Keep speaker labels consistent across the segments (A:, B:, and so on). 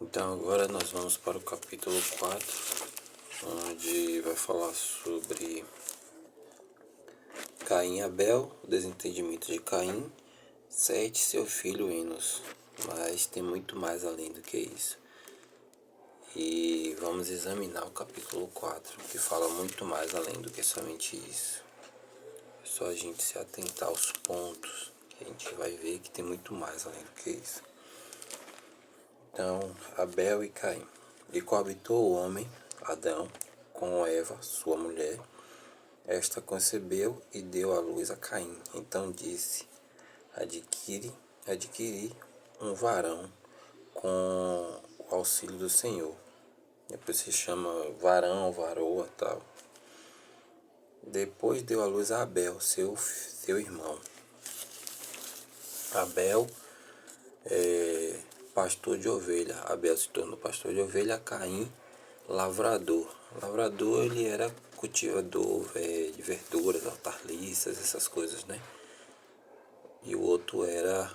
A: Então agora nós vamos para o capítulo 4, onde vai falar sobre Caim e Abel, o desentendimento de Caim, Sete, seu filho Enos. Mas tem muito mais além do que isso. E vamos examinar o capítulo 4, que fala muito mais além do que somente isso. É só a gente se atentar aos pontos, que a gente vai ver que tem muito mais além do que isso. Então, Abel e Caim. E coabitou o homem, Adão, com Eva, sua mulher. Esta concebeu e deu à luz a Caim. Então disse: adquiri um varão com o auxílio do Senhor. Depois se chama varão, varoa, tal. Depois deu à luz a Abel, seu irmão. Abel pastor de ovelha. Abel se tornou pastor de ovelha. Caim, lavrador. Lavrador, ele era cultivador de verduras, hortaliças, essas coisas, né? E o outro era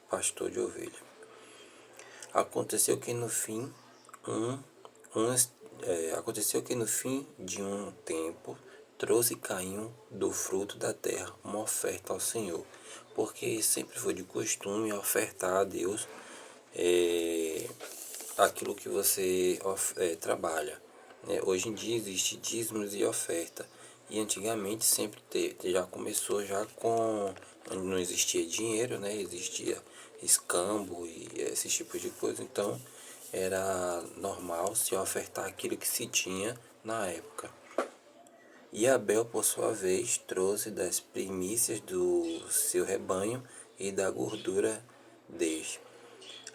A: pastor de ovelha. Aconteceu que no fim de um tempo trouxe Caim do fruto da terra uma oferta ao Senhor, porque sempre foi de costume ofertar a Deus aquilo que você trabalha. Hoje em dia existe dízimos e oferta, e antigamente sempre já começou já com, não existia dinheiro, né? Existia escambo e esses tipos de coisa, então era normal se ofertar aquilo que se tinha na época. E Abel, por sua vez, trouxe das primícias do seu rebanho e da gordura deste.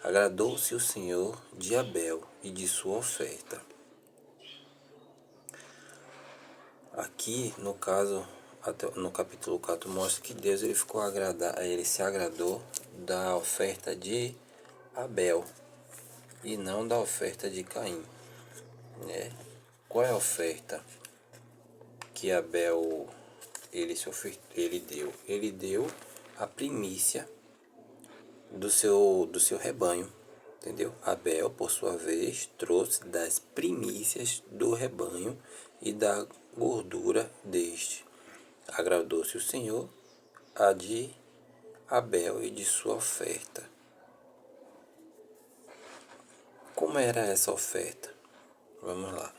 A: Agradou-se o Senhor de Abel e de sua oferta. Aqui, no caso, no capítulo 4, mostra que Deus ele se agradou da oferta de Abel e não da oferta de Caim, né? Qual é a oferta que Abel ele deu? Ele deu a primícia do seu rebanho, entendeu? Abel, por sua vez, trouxe das primícias do rebanho e da gordura deste. Agradou-se o Senhor a de Abel e de sua oferta. Como era essa oferta? Vamos lá.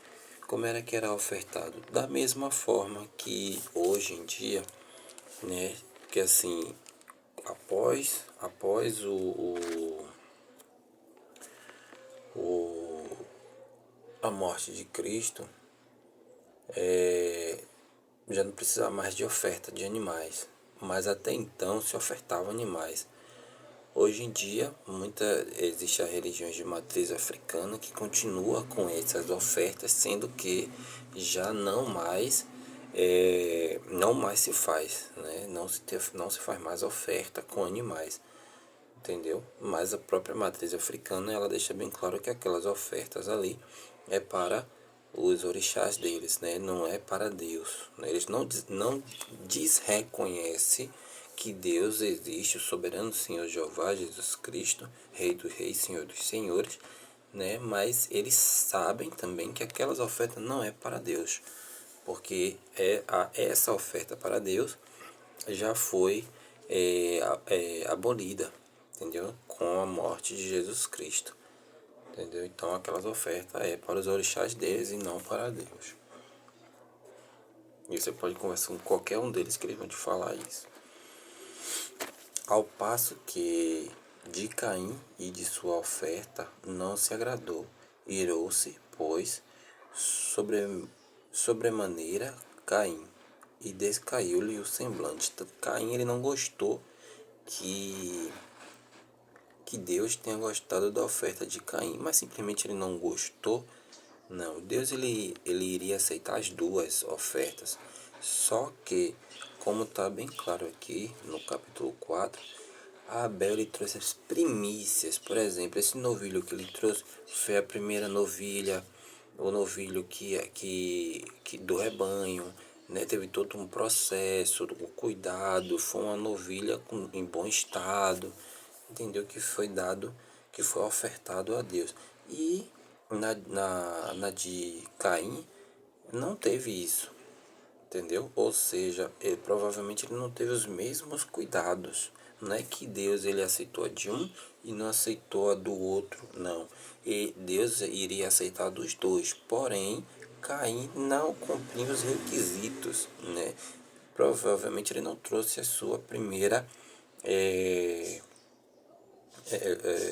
A: Como era que era ofertado? Da mesma forma que hoje em dia, né? Que assim, após a morte de Cristo, já não precisava mais de oferta de animais, mas até então se ofertavam animais. Hoje em dia, existe a religião de matriz africana que continua com essas ofertas, sendo que já não mais se faz, né? Não se faz mais oferta com animais, entendeu? Mas a própria matriz africana, ela deixa bem claro que aquelas ofertas ali é para os orixás deles, né? Não é para Deus, né? Eles não desreconhecem que Deus existe, o soberano Senhor Jeová, Jesus Cristo, Rei dos Reis, Senhor dos Senhores, né? Mas eles sabem também que aquelas ofertas não é para Deus, porque essa oferta para Deus já foi abolida, entendeu? Com a morte de Jesus Cristo, entendeu? Então aquelas ofertas é para os orixás deles e não para Deus. E você pode conversar com qualquer um deles que eles vão te falar isso. Ao passo que de Caim e de sua oferta não se agradou, irou-se, pois, sobremaneira Caim, e descaiu-lhe o semblante. Então, Caim ele não gostou que Deus tenha gostado da oferta de Caim, mas simplesmente ele não gostou. Não, Deus ele iria aceitar as duas ofertas. Só que, como está bem claro aqui no capítulo 4, Abel ele trouxe as primícias. Por exemplo, esse novilho que ele trouxe foi a primeira novilha, o novilho que do rebanho, né? Teve todo um processo, o cuidado, foi uma novilha em bom estado, entendeu? Que foi dado que foi ofertado a Deus. E na de Caim não teve isso, entendeu? Ou seja, provavelmente ele não teve os mesmos cuidados. Não é que Deus ele aceitou a de um e não aceitou a do outro, não. E Deus iria aceitar dos dois, porém Caim não cumpriu os requisitos, né? Provavelmente ele não trouxe a sua primeira é,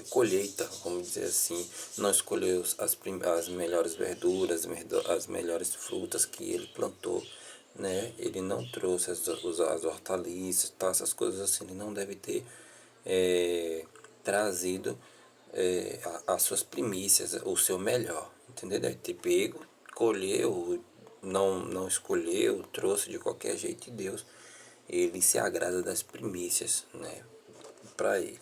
A: colheita, vamos dizer assim, não escolheu as melhores verduras, as melhores frutas que ele plantou, né? Ele não trouxe as hortaliças, tá? Essas coisas assim, ele não deve ter trazido as suas primícias, o seu melhor, entendeu? Deve ter pego, colheu, não escolheu, trouxe de qualquer jeito, e Deus, ele se agrada das primícias, né? Para ele.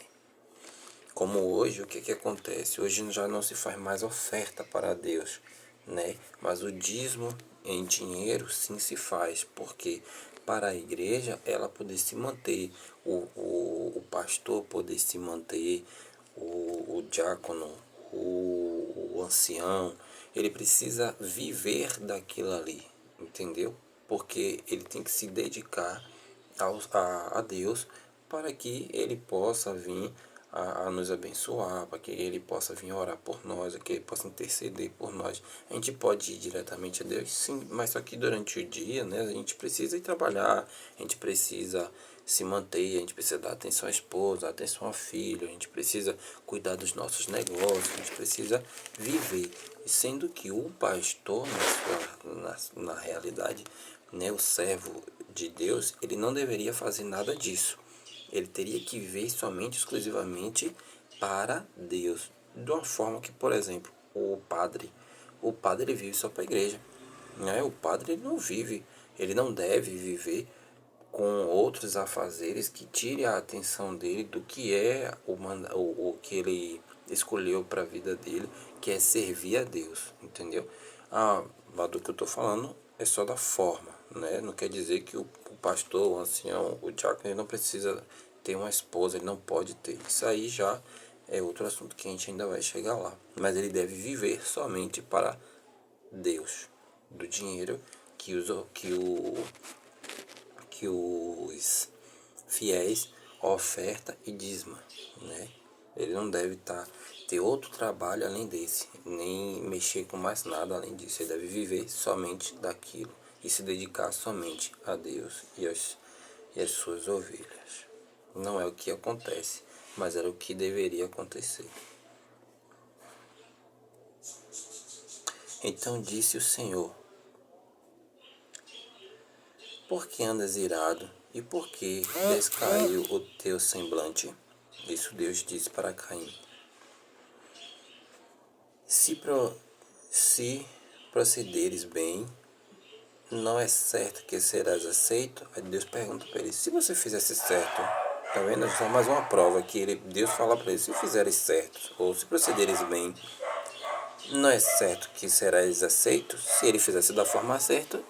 A: Como hoje, o que que acontece? Hoje já não se faz mais oferta para Deus, né? Mas o dízimo em dinheiro sim se faz, porque para a igreja ela poder se manter, o pastor poder se manter, o diácono, o ancião, ele precisa viver daquilo ali, entendeu? Porque ele tem que se dedicar a Deus para que ele possa vir a nos abençoar, para que ele possa vir orar por nós, que ele possa interceder por nós. A gente pode ir diretamente a Deus, sim, mas só que durante o dia, né, a gente precisa ir trabalhar, a gente precisa se manter, a gente precisa dar atenção à esposa, atenção ao filho, a gente precisa cuidar dos nossos negócios, a gente precisa viver. Sendo que o pastor, na realidade, né, o servo de Deus, ele não deveria fazer nada disso. Ele teria que viver somente, exclusivamente para Deus. De uma forma que, por exemplo, o padre ele vive só para a igreja. Né? O padre ele não vive, ele não deve viver com outros afazeres que tire a atenção dele do que é o que ele escolheu para a vida dele, que é servir a Deus, entendeu? Mas do que eu estou falando é só da forma, né? Não quer dizer que o pastor, o ancião, o diácono, ele não precisa ter uma esposa, ele não pode ter. Isso aí já é outro assunto que a gente ainda vai chegar lá. Mas ele deve viver somente para Deus, do dinheiro que os fiéis oferta e dízima, né? Ele não deve ter outro trabalho além desse, nem mexer com mais nada além disso. Ele deve viver somente daquilo e se dedicar somente a Deus e as suas ovelhas. Não é o que acontece, mas era o que deveria acontecer. Então disse o Senhor: por que andas irado? E por que descaiu o teu semblante? Isso Deus disse para Caim. Se procederes bem, não é certo que serás aceito? Aí Deus pergunta para ele: se você fizesse certo, tá vendo? Só mais uma prova que Deus fala para ele: se fizeres certo, ou se procederes bem, não é certo que serás aceito. Se ele fizesse da forma certa,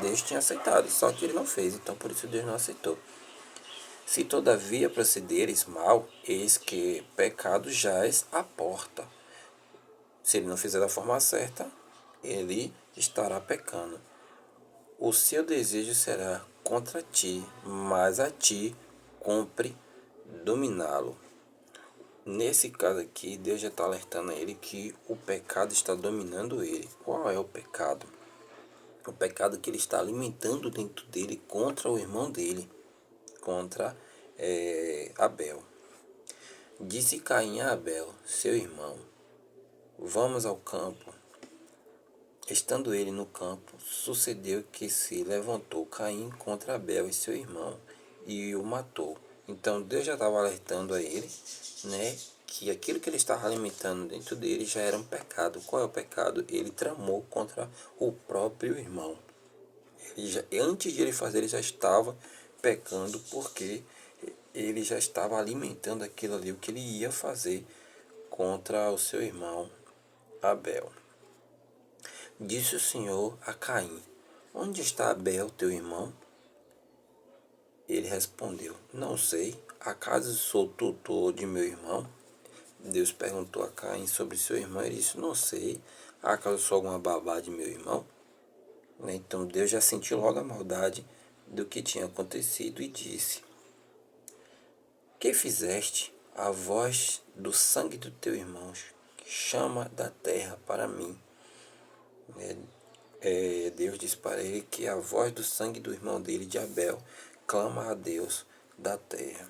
A: Deus tinha aceitado, só que ele não fez, então por isso Deus não aceitou. Se todavia procederes mal, eis que pecado jaz à porta. Se ele não fizer da forma certa, ele estará pecando. O seu desejo será contra ti, mas a ti cumpre dominá-lo. Nesse caso aqui, Deus já está alertando a ele que o pecado está dominando ele. Qual é o pecado? O pecado que ele está alimentando dentro dele contra o irmão dele, contra Abel. Disse Caim a Abel, seu irmão: vamos ao campo. Estando ele no campo, sucedeu que se levantou Caim contra Abel e seu irmão, e o matou. Então Deus já estava alertando a ele, né, que aquilo que ele estava alimentando dentro dele já era um pecado. Qual é o pecado? Ele tramou contra o próprio irmão. Antes de ele fazer, ele já estava pecando, porque ele já estava alimentando aquilo ali, o que ele ia fazer contra o seu irmão Abel. Disse o Senhor a Caim: onde está Abel, teu irmão? Ele respondeu: não sei. Acaso sou tutor de meu irmão? Deus perguntou a Caim sobre seu irmão, ele disse, não sei, acaso sou alguma babá de meu irmão? Então Deus já sentiu logo a maldade do que tinha acontecido e disse, que fizeste? A voz do sangue do teu irmão chama da terra para mim. Deus disse para ele que a voz do sangue do irmão dele, de Abel, clama a Deus da terra.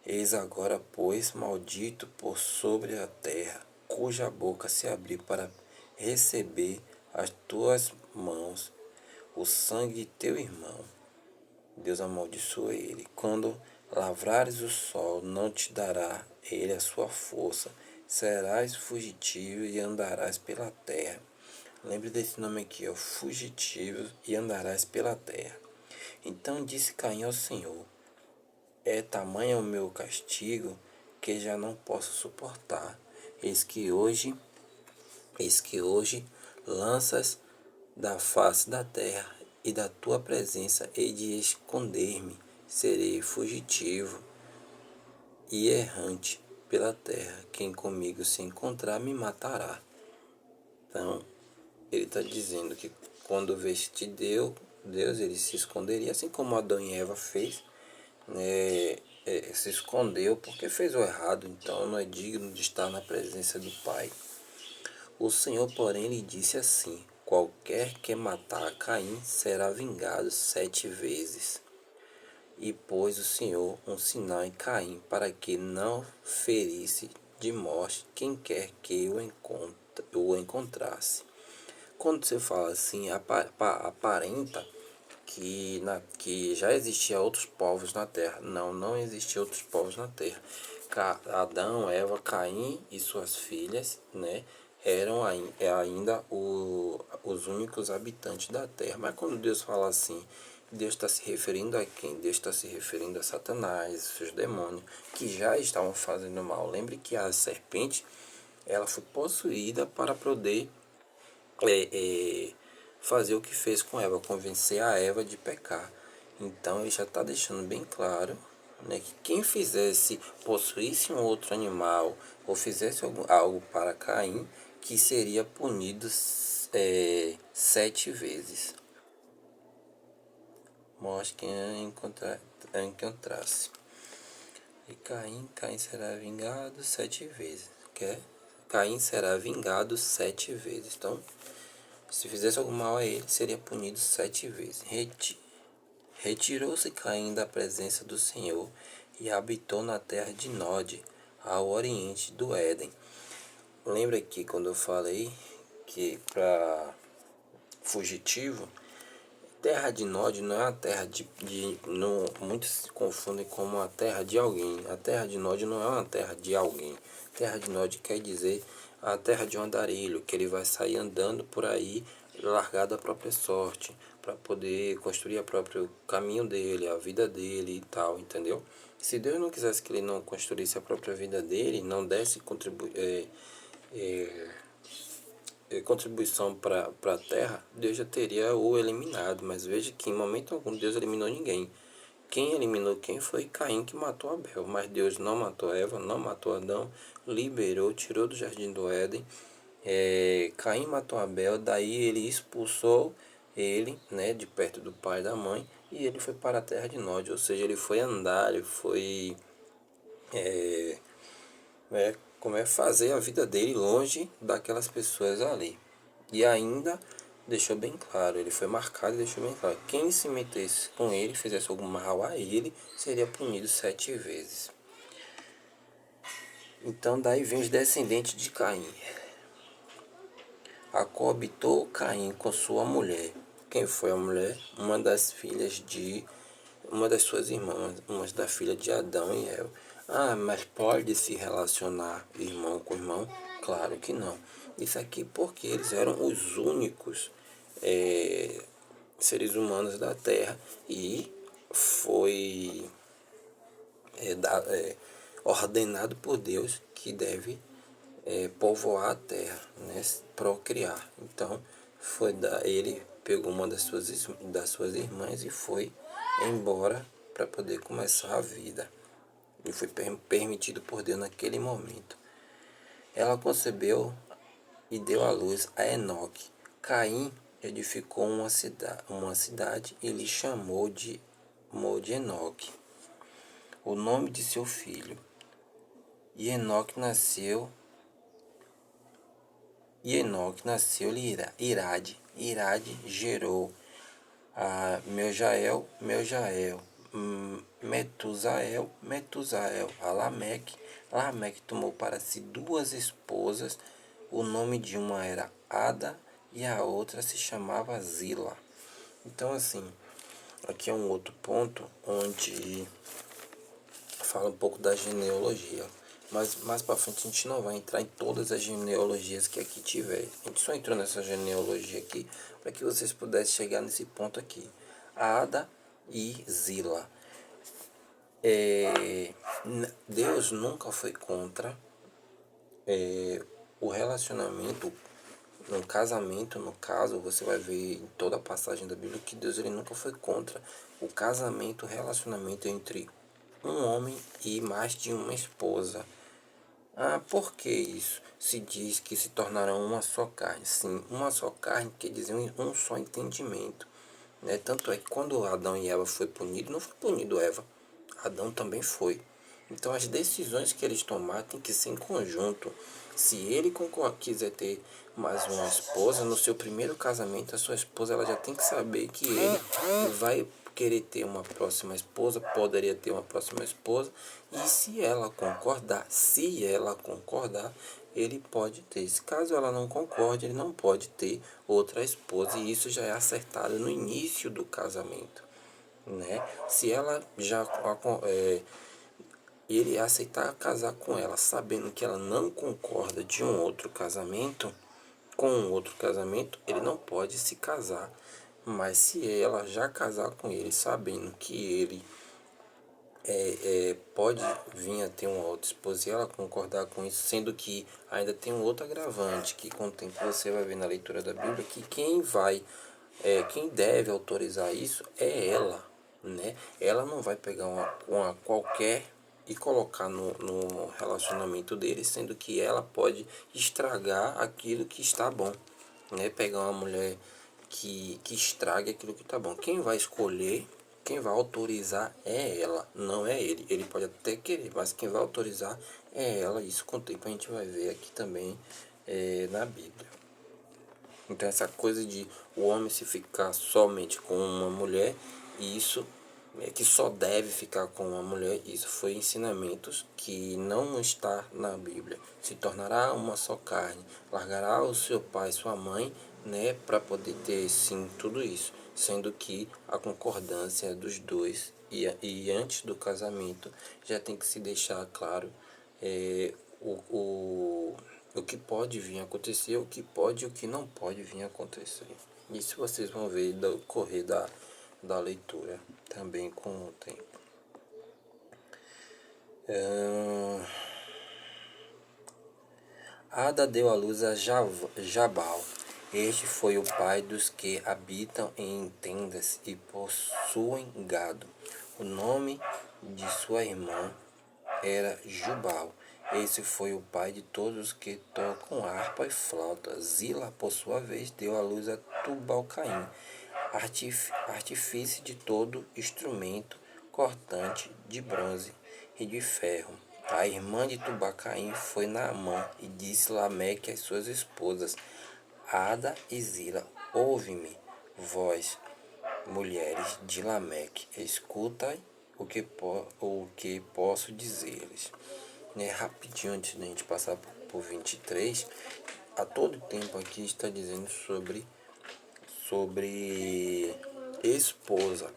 A: Eis agora, pois, maldito por sobre a terra, cuja boca se abriu para receber as tuas mãos o sangue de teu irmão. Deus amaldiçoa ele. Quando lavrares o sol, não te dará ele a sua força. Serás fugitivo e andarás pela terra. Lembre desse nome aqui, ó, fugitivo e andarás pela terra. Então disse Caim ao Senhor, é tamanho o meu castigo que já não posso suportar. Eis que hoje lanças da face da terra e da tua presença hei de esconder-me. Serei fugitivo e errante pela terra. Quem comigo se encontrar me matará. Então, ele está dizendo que quando veste Deus, ele se esconderia, assim como Adão e Eva fez, né, se escondeu porque fez o errado, então não é digno de estar na presença do Pai. O Senhor, porém, lhe disse assim, qualquer que matar Caim será vingado 7 vezes. E pôs o Senhor um sinal em Caim, para que não ferisse de morte quem quer que o encontrasse. Quando você fala assim, aparenta que já existia outros povos na Terra. Não, não existiam outros povos na Terra. Adão, Eva, Caim e suas filhas, né, eram ainda os únicos habitantes da Terra. Mas quando Deus fala assim, Deus está se referindo a quem? Deus está se referindo a Satanás, seus demônios, que já estavam fazendo mal. Lembre que a serpente, ela foi possuída para poder fazer o que fez com Eva, convencer a Eva de pecar. Então ele já está deixando bem claro, né, que quem fizesse, possuísse um outro animal ou fizesse algo para Caim, que seria punido 7 vezes. Mostre quem encontrasse. E Caim será vingado 7 vezes. Caim será vingado 7 vezes. Então, se fizesse algum mal a ele, seria punido 7 vezes. Retirou-se Caim da presença do Senhor e habitou na terra de Nod, ao oriente do Éden. Lembra que quando eu falei que para fugitivo, terra de Nod não é a terra não, muitos se confundem como a terra de alguém. A terra de Nod não é uma terra de alguém. Terra de Nod quer dizer a terra de um andarilho, que ele vai sair andando por aí, largado à própria sorte, para poder construir o próprio caminho dele, a vida dele e tal, entendeu? Se Deus não quisesse que ele não construísse a própria vida dele, não desse contribuição para a terra, Deus já teria o eliminado. Mas veja que em momento algum Deus eliminou ninguém. Quem eliminou quem foi Caim, que matou Abel. Mas Deus não matou Eva, não matou Adão, liberou, tirou do jardim do Éden. Caim matou Abel, daí ele expulsou ele, né, de perto do pai e da mãe, e ele foi para a terra de Nod, ou seja, ele foi andar, ele foi como é fazer a vida dele longe daquelas pessoas ali. E ainda deixou bem claro, ele foi marcado e deixou bem claro, quem se metesse com ele, fizesse algum mal a ele, seria punido 7 vezes. Então daí vem os descendentes de Caim. Coabitou Caim com sua mulher. Quem foi a mulher? Uma das filhas de uma das suas irmãs, uma da filha de Adão e Eva. Ah, mas pode se relacionar irmão com irmão? Claro que não. Isso aqui porque eles eram os únicos seres humanos da Terra e foi ordenado por Deus que deve povoar a terra, né, procriar. Então, ele pegou uma das suas irmãs e foi embora para poder começar a vida. E foi permitido por Deus naquele momento. Ela concebeu e deu à luz a Enoque. Caim edificou uma cidade e lhe chamou de Enoque, o nome de seu filho. E Enoque nasceu-lhe Irade. Irade gerou a Meujael, Metusael, a Lameque. Lameque tomou para si duas esposas. O nome de uma era Ada e a outra se chamava Zila. Então, assim, aqui é um outro ponto onde fala um pouco da genealogia. Mas mais para frente a gente não vai entrar em todas as genealogias que aqui tiver. A gente só entrou nessa genealogia aqui para que vocês pudessem chegar nesse ponto aqui. Ada e Zila. Deus nunca foi contra o relacionamento, no casamento, no caso, você vai ver em toda a passagem da Bíblia que Deus ele nunca foi contra o casamento, o relacionamento entre um homem e mais de uma esposa. Ah, por que isso? Se diz que se tornarão uma só carne. Sim, uma só carne quer dizer um só entendimento. Né? Tanto é que quando Adão e Eva foi punido, não foi punido Eva. Adão também foi. Então as decisões que eles tomarem tem que ser em conjunto. Se ele quiser ter mais uma esposa, no seu primeiro casamento, a sua esposa ela já tem que saber que ele vai querer ter uma próxima esposa, poderia ter uma próxima esposa, e se ela concordar, ele pode ter. Se caso ela não concorde, ele não pode ter outra esposa, e isso já é acertado no início do casamento, né? Se ela já ele aceitar casar com ela, sabendo que ela não concorda de um outro casamento, com um outro casamento, ele não pode se casar. Mas se ela já casar com ele, sabendo que ele pode vir a ter uma outra esposa e ela concordar com isso, sendo que ainda tem um outro agravante, que com o tempo você vai ver na leitura da Bíblia, que quem deve autorizar isso é ela, né? Ela não vai pegar uma qualquer e colocar no relacionamento dele, sendo que ela pode estragar aquilo que está bom, né? Pegar uma mulher que estrague aquilo que está bom. Quem vai escolher, quem vai autorizar é ela, não é ele. Ele pode até querer, mas quem vai autorizar é ela. Isso com o tempo a gente vai ver aqui também na Bíblia. Então essa coisa de o homem se ficar somente com uma mulher, isso é que só deve ficar com uma mulher, isso foi ensinamentos que não está na Bíblia. Se tornará uma só carne, largará o seu pai e sua mãe, né, para poder ter sim tudo isso, sendo que a concordância é dos dois e antes do casamento já tem que se deixar claro o que pode vir a acontecer, o que pode e o que não pode vir a acontecer. Isso vocês vão ver do correr da leitura também com o tempo. Ada deu à luz a Jabal. Este foi o pai dos que habitam em tendas e possuem gado. O nome de sua irmã era Jubal. Esse foi o pai de todos os que tocam harpa e flauta. Zila, por sua vez, deu à luz a Tubal-Caim, artífice de todo instrumento cortante de bronze e de ferro. A irmã de Tubal-Caim foi Naamã, e disse Lameque às suas esposas, Ada e Zila, ouve-me, vós, mulheres de Lameque, escutai o que posso dizer-lhes. Rapidinho, antes da gente passar por 23, a todo tempo aqui está dizendo sobre esposa.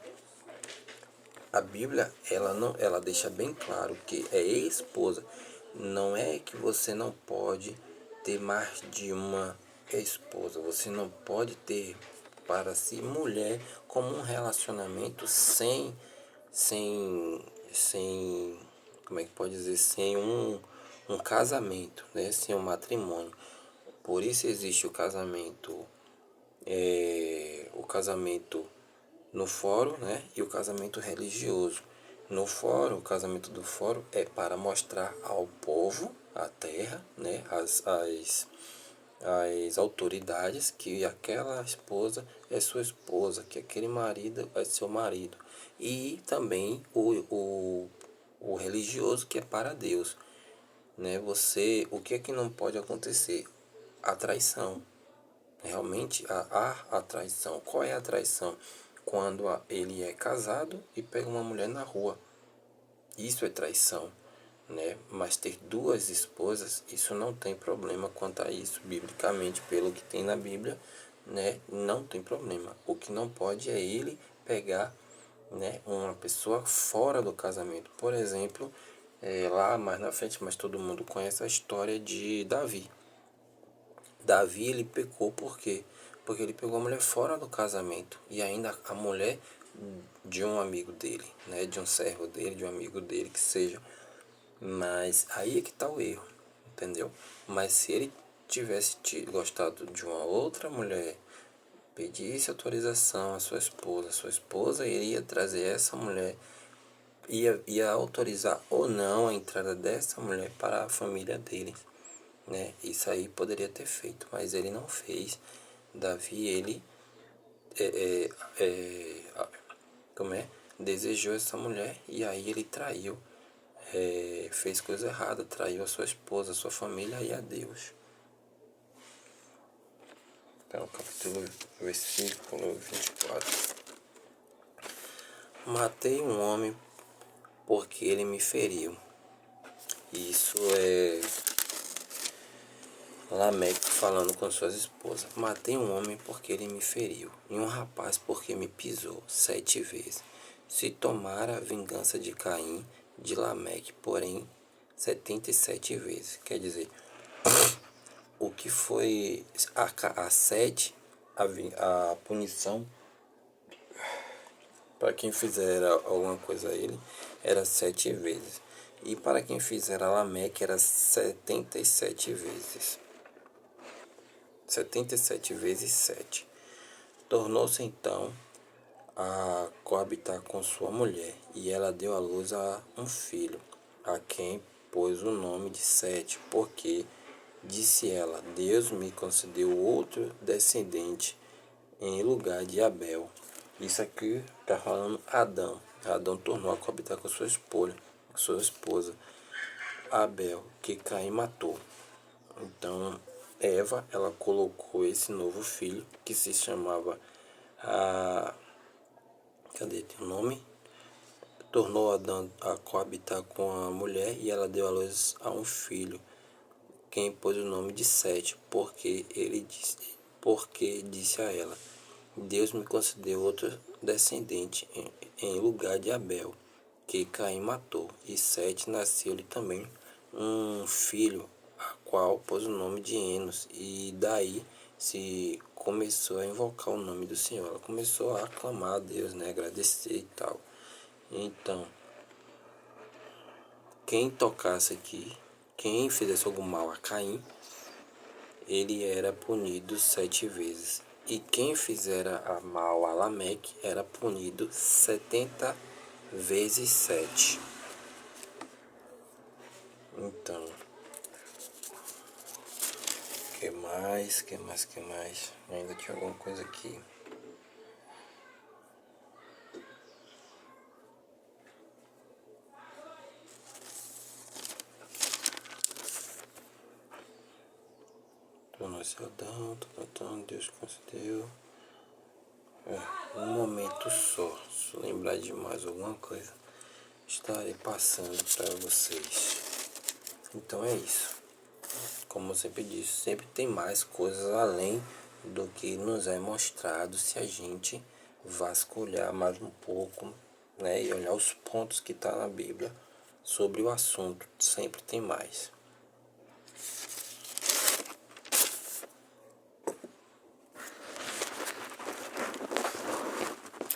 A: A Bíblia, ela deixa bem claro que é esposa. Não é que você não pode ter mais de uma esposa. Você não pode ter para si mulher como um relacionamento sem, como é que pode dizer, sem um casamento, né? Sem um matrimônio. Por isso existe o casamento no fórum, né? E o casamento religioso. No fórum, o casamento do fórum é para mostrar ao povo, à terra, né, as autoridades que aquela esposa é sua esposa, que aquele marido é seu marido. E também o religioso que é para Deus. Né? O que é que não pode acontecer? A traição. Realmente há a traição. Qual é a traição? Quando ele é casado e pega uma mulher na rua. Isso é traição, né? Mas ter duas esposas, isso não tem problema quanto a isso, biblicamente, pelo que tem na Bíblia, né? Não tem problema. O que não pode é ele pegar, né, uma pessoa fora do casamento. Por exemplo, lá mais na frente, mas todo mundo conhece a história de Davi. Davi, ele pecou por quê? Porque ele pegou a mulher fora do casamento e ainda a mulher de um amigo dele, né, de um servo dele, de um amigo dele que seja. Mas aí é que tá o erro, entendeu? Mas se ele tivesse gostado de uma outra mulher, pedisse autorização à sua esposa iria trazer essa mulher, ia autorizar ou não a entrada dessa mulher para a família dele, né? Isso aí poderia ter feito, mas ele não fez. Davi, ele é, é, é, como é? Desejou essa mulher e aí ele traiu, fez coisa errada, traiu a sua esposa, a sua família e a Deus. Então, capítulo, versículo 24. Matei um homem porque ele me feriu. Isso é Lameque falando com suas esposas. Matei um homem porque ele me feriu, e um rapaz porque me pisou 7 vezes. Se tomara a vingança de Caim, de Lameque, porém 77 vezes. Quer dizer, o que foi a 7, a punição para quem fizer alguma coisa a ele, era 7 vezes. E para quem fizer a Lameque, era 77 vezes. 77 vezes 7. Tornou-se então a coabitar com sua mulher, e ela deu à luz a um filho, a quem pôs o nome de Sete, porque, disse ela, Deus me concedeu outro descendente em lugar de Abel. Isso aqui está falando Adão. Adão tornou a coabitar com sua esposa, Abel, que Caim matou. Então, Eva, ela colocou esse novo filho, que se chamava cadê tem o nome? Tornou Adão a coabitar com a mulher e ela deu à luz a um filho, quem pôs o nome de Sete, porque disse a ela, Deus me concedeu outro descendente em lugar de Abel, que Caim matou, e Sete nasceu-lhe também um filho, a qual pôs o nome de Enos, e daí se começou a invocar o nome do Senhor. Ela começou a aclamar a Deus, né, agradecer e tal. Então, quem tocasse aqui, quem fizesse algum mal a Caim, ele era punido 7 vezes. E quem fizera a mal a Lameque era punido 70 vezes 7. Então, que mais? Ainda tinha alguma coisa aqui. Tornou-se Adão, Deus concedeu. Um momento só. Se lembrar de mais alguma coisa, estarei passando para vocês. Então é isso. Como eu sempre disse, sempre tem mais coisas além do que nos é mostrado se a gente vasculhar mais um pouco, né, e olhar os pontos que está na Bíblia sobre o assunto. Sempre tem mais.